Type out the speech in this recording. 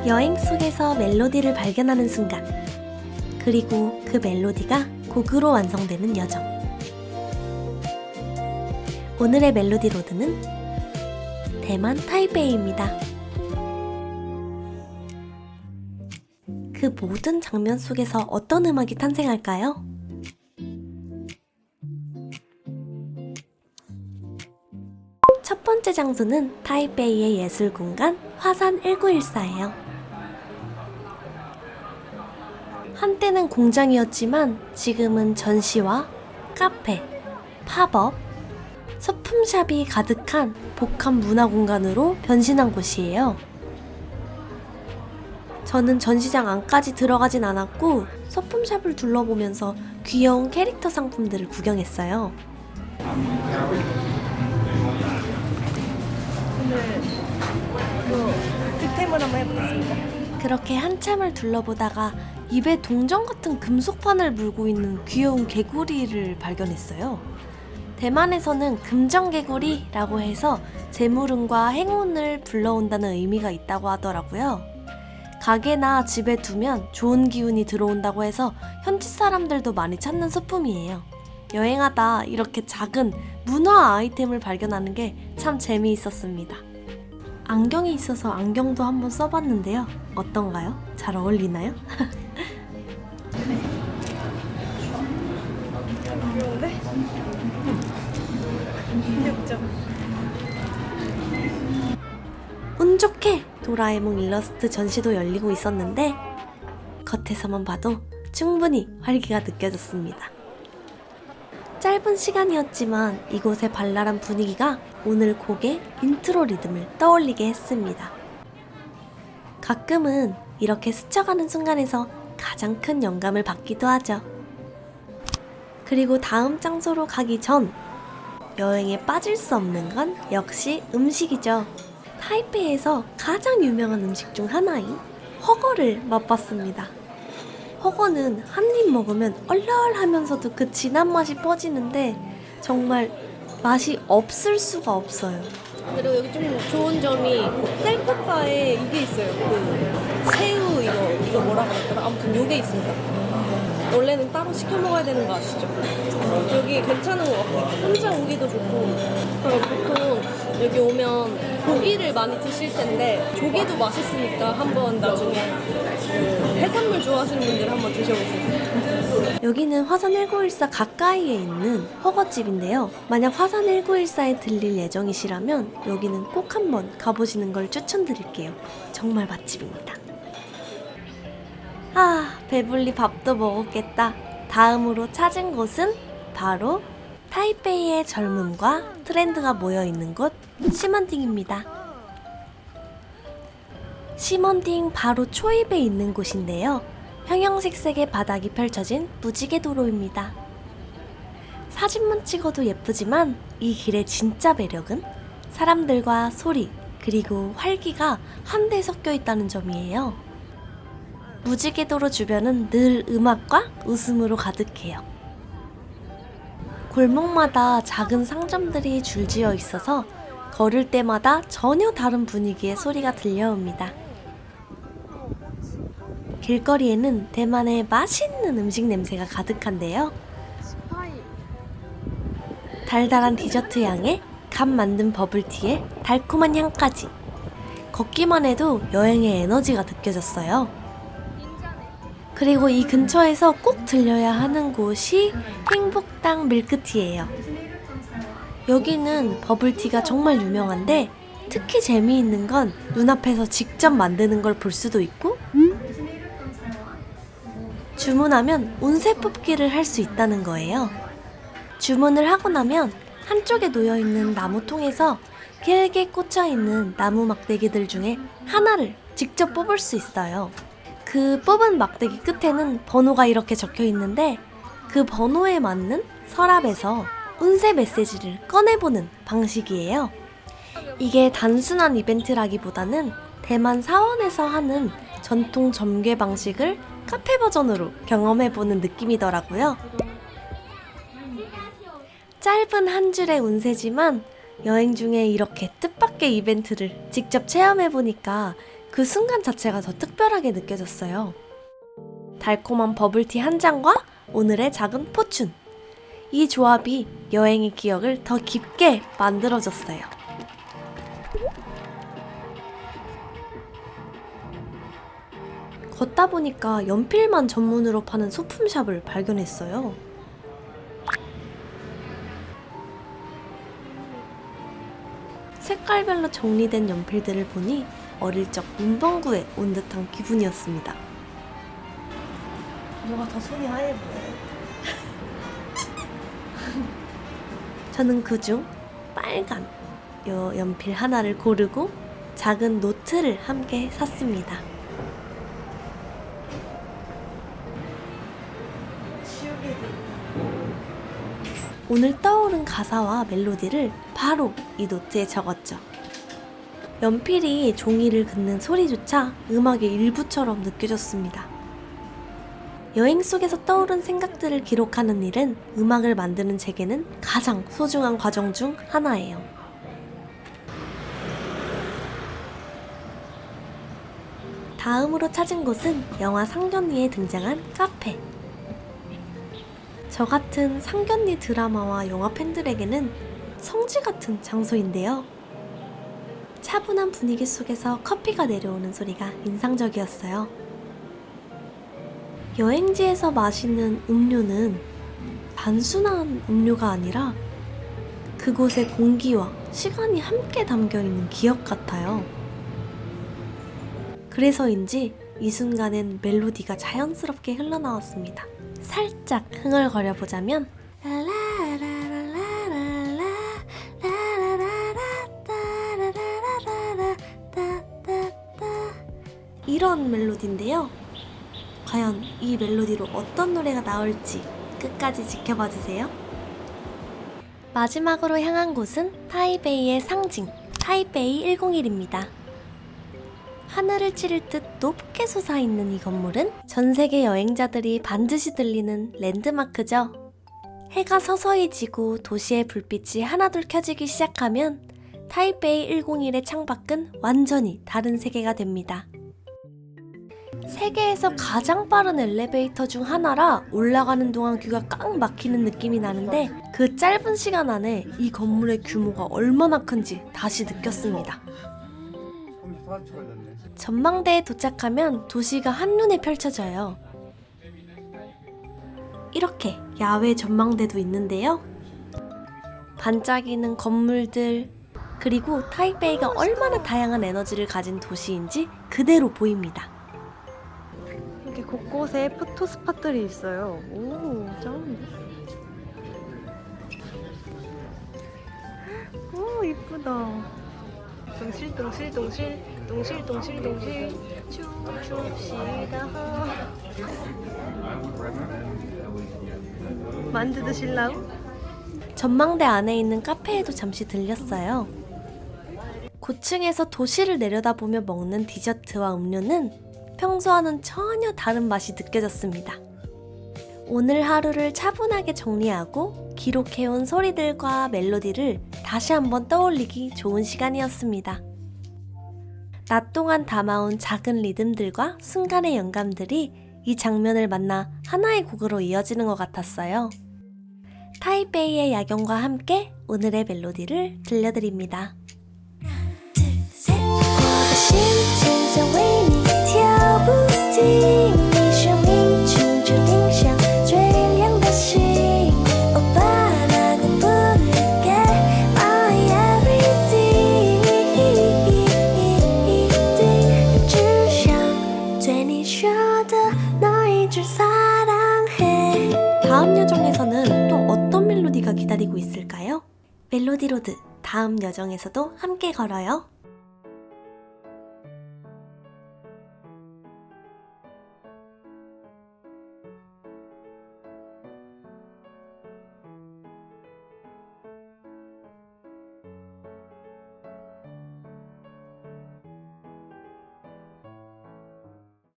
여행 속에서 멜로디를 발견하는 순간, 그리고 그 멜로디가 곡으로 완성되는 여정. 오늘의 멜로디 로드는 대만 타이베이입니다. 그 모든 장면 속에서 어떤 음악이 탄생할까요? 첫 번째 장소는 타이베이의 예술공간 화산 1914예요. 한때는 공장이었지만 지금은 전시와 카페, 팝업, 소품샵이 가득한 복합 문화공간으로 변신한 곳이에요. 저는 전시장 안까지 들어가진 않았고 소품샵을 둘러보면서 귀여운 캐릭터 상품들을 구경했어요. 오늘 득템을 한번 해보겠습니다. 그렇게 한참을 둘러보다가 입에 동전 같은 금속판을 물고 있는 귀여운 개구리를 발견했어요. 대만에서는 금전개구리라고 해서 재물운과 행운을 불러온다는 의미가 있다고 하더라고요. 가게나 집에 두면 좋은 기운이 들어온다고 해서 현지 사람들도 많이 찾는 소품이에요. 여행하다 이렇게 작은 문화 아이템을 발견하는 게 참 재미있었습니다. 안경이 있어서 안경도 한번 써봤는데요. 어떤가요? 잘 어울리나요? 귀여운데? 귀엽죠? 운 좋게 도라에몽 일러스트 전시도 열리고 있었는데 겉에서만 봐도 충분히 활기가 느껴졌습니다. 짧은 시간이었지만 이곳의 발랄한 분위기가 오늘 곡의 인트로 리듬을 떠올리게 했습니다. 가끔은 이렇게 스쳐가는 순간에서 가장 큰 영감을 받기도 하죠. 그리고 다음 장소로 가기 전 여행에 빠질 수 없는 건 역시 음식이죠. 타이페이에서 가장 유명한 음식 중 하나인 허거를 맛봤습니다. 허거는 한 입 먹으면 얼얼하면서도 그 진한 맛이 퍼지는데 정말 맛이 없을 수가 없어요. 그리고 여기 좀 좋은 점이 셀프바에 이게 있어요. 그 새우 이거 뭐라 그랬더라? 아무튼 요게 있습니다. 원래는 따로 시켜 먹어야 되는 거 아시죠? 여기 괜찮은 것 같아요. 혼자 오기도 좋고. 보통 여기 오면 고기를 많이 드실 텐데 조개도 맛있으니까 한번 나중에 해산물 좋아하시는 분들 한번 드셔보세요. 여기는 화산 1914 가까이에 있는 허거집인데요. 만약 화산 1914에 들릴 예정이시라면 여기는 꼭 한번 가보시는 걸 추천드릴게요. 정말 맛집입니다. 배불리 밥도 먹었겠다. 다음으로 찾은 곳은 바로 타이베이의 젊음과 트렌드가 모여있는 곳 시먼딩입니다. 시먼딩 바로 초입에 있는 곳인데요. 형형색색의 바닥이 펼쳐진 무지개 도로입니다. 사진만 찍어도 예쁘지만 이 길의 진짜 매력은 사람들과 소리 그리고 활기가 한데 섞여 있다는 점이에요. 무지개도로 주변은 늘 음악과 웃음으로 가득해요. 골목마다 작은 상점들이 줄지어 있어서 걸을 때마다 전혀 다른 분위기의 소리가 들려옵니다. 길거리에는 대만의 맛있는 음식 냄새가 가득한데요. 달달한 디저트 향에 갓 만든 버블티에 달콤한 향까지. 걷기만 해도 여행의 에너지가 느껴졌어요. 그리고 이 근처에서 꼭 들려야 하는 곳이 행복당 밀크티예요. 여기는 버블티가 정말 유명한데 특히 재미있는 건 눈앞에서 직접 만드는 걸 볼 수도 있고 주문하면 운세 뽑기를 할 수 있다는 거예요. 주문을 하고 나면 한쪽에 놓여있는 나무통에서 길게 꽂혀있는 나무 막대기들 중에 하나를 직접 뽑을 수 있어요. 그 뽑은 막대기 끝에는 번호가 이렇게 적혀 있는데 그 번호에 맞는 서랍에서 운세 메시지를 꺼내보는 방식이에요. 이게 단순한 이벤트라기보다는 대만 사원에서 하는 전통 점괘 방식을 카페 버전으로 경험해보는 느낌이더라고요. 짧은 한 줄의 운세지만 여행 중에 이렇게 뜻밖의 이벤트를 직접 체험해보니까 그 순간 자체가 더 특별하게 느껴졌어요. 달콤한 버블티 한 잔과 오늘의 작은 포춘. 이 조합이 여행의 기억을 더 깊게 만들어줬어요. 걷다 보니까 연필만 전문으로 파는 소품샵을 발견했어요. 색깔별로 정리된 연필들을 보니 어릴 적 문방구에 온 듯한 기분이었습니다. 누가 더 손이 하얘 보여요? 저는 그중 빨간 요 연필 하나를 고르고 작은 노트를 함께 샀습니다. 오늘 떠오른 가사와 멜로디를 바로 이 노트에 적었죠. 연필이 종이를 긋는 소리조차 음악의 일부처럼 느껴졌습니다. 여행 속에서 떠오른 생각들을 기록하는 일은 음악을 만드는 제게는 가장 소중한 과정 중 하나예요. 다음으로 찾은 곳은 영화 상견례에 등장한 카페. 저 같은 상견례 드라마와 영화 팬들에게는 성지 같은 장소인데요. 차분한 분위기 속에서 커피가 내려오는 소리가 인상적이었어요. 여행지에서 마시는 음료는 단순한 음료가 아니라 그곳의 공기와 시간이 함께 담겨있는 기억 같아요. 그래서인지 이 순간엔 멜로디가 자연스럽게 흘러나왔습니다. 살짝 흥얼거려 보자면 이런 멜로디인데요. 과연 이 멜로디로 어떤 노래가 나올지 끝까지 지켜봐 주세요. 마지막으로 향한 곳은 타이베이의 상징, 타이베이 101입니다. 하늘을 찌를 듯 높게 솟아있는 이 건물은 전 세계 여행자들이 반드시 들리는 랜드마크죠. 해가 서서히 지고 도시의 불빛이 하나둘 켜지기 시작하면 타이베이 101의 창밖은 완전히 다른 세계가 됩니다. 세계에서 가장 빠른 엘리베이터 중 하나라 올라가는 동안 귀가 꽉 막히는 느낌이 나는데 그 짧은 시간 안에 이 건물의 규모가 얼마나 큰지 다시 느꼈습니다. 전망대에 도착하면 도시가 한눈에 펼쳐져요. 이렇게 야외 전망대도 있는데요. 반짝이는 건물들, 그리고 타이베이가 얼마나 다양한 에너지를 가진 도시인지 그대로 보입니다. 이렇게 곳곳에 포토 스팟들이 있어요. 오, 짱인데? 오, 이쁘다. 동실 춤춥시다. 만두 드실라우? 전망대 안에 있는 카페에도 잠시 들렸어요. 고층에서 도시를 내려다보며 먹는 디저트와 음료는 평소와는 전혀 다른 맛이 느껴졌습니다. 오늘 하루를 차분하게 정리하고 기록해온 소리들과 멜로디를 다시 한번 떠올리기 좋은 시간이었습니다. 낮 동안 담아온 작은 리듬들과 순간의 영감들이 이 장면을 만나 하나의 곡으로 이어지는 것 같았어요. 타이베이의 야경과 함께 오늘의 멜로디를 들려드립니다. 다음 여정에서는 또 어떤 멜로디가 기다리고 있을까요? 멜로디 로드 다음 여정에서도 함께 걸어요.